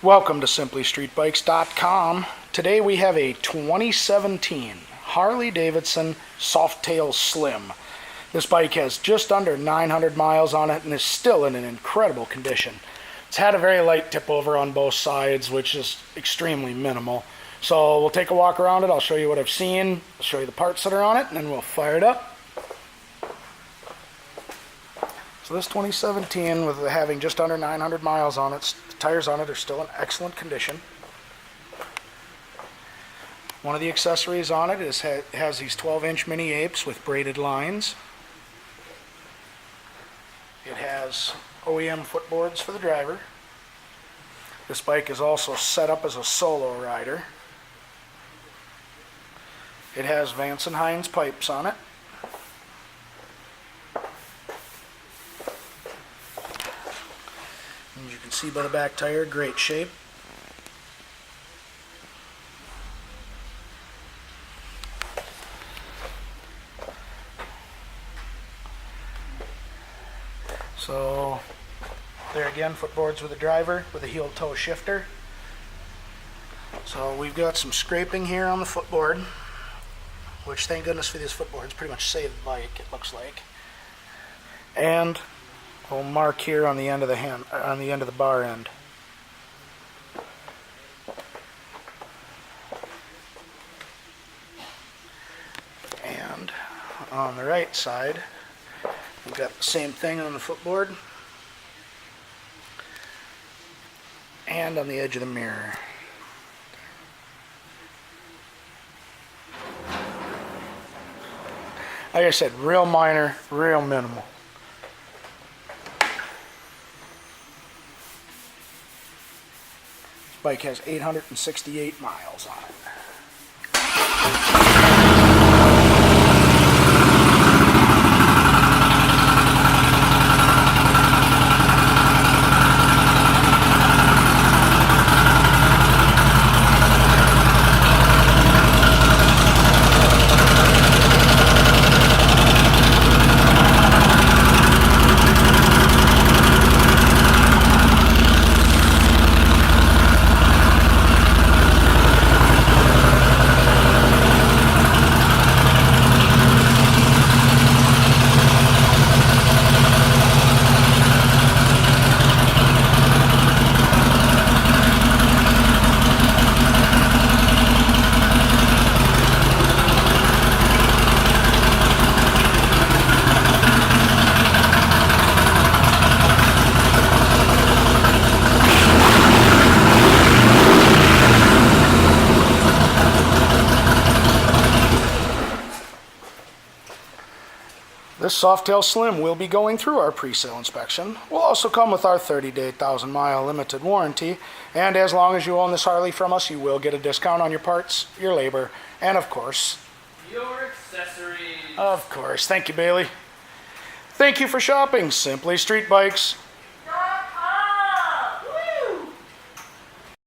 Welcome to SimplyStreetBikes.com. Today we have a 2017 Harley Davidson Softail Slim. This bike has just under 900 miles on it and is still in an incredible condition. It's had a very light tip over on both sides, which is extremely minimal. So we'll take a walk around it. I'll show you what I've seen. I'll show you the parts that are on it, and then we'll fire it up. So this 2017, with having just under 900 miles on it, the tires on it are still in excellent condition. One of the accessories on it has these 12-inch mini apes with braided lines. It has OEM footboards for the driver. This bike is also set up as a solo rider. It has Vance & Hines pipes on it. As you can see by the back tire, great shape. So there again, footboards with a driver with a heel toe shifter. So we've got some scraping here on the footboard, which thank goodness for these footboards, pretty much saved the bike, it looks like. And a little mark here on the end of the bar end. And on the right side, we've got the same thing on the footboard and on the edge of the mirror. Like I said, real minor, real minimal. This bike has 868 miles on it. This Softail Slim will be going through our pre-sale inspection. Will also come with our 30-day, 1,000-mile limited warranty. And as long as you own this Harley from us, you will get a discount on your parts, your labor, and of course, your accessories. Of course. Thank you, Bailey. Thank you for shopping Simply Street Bikes.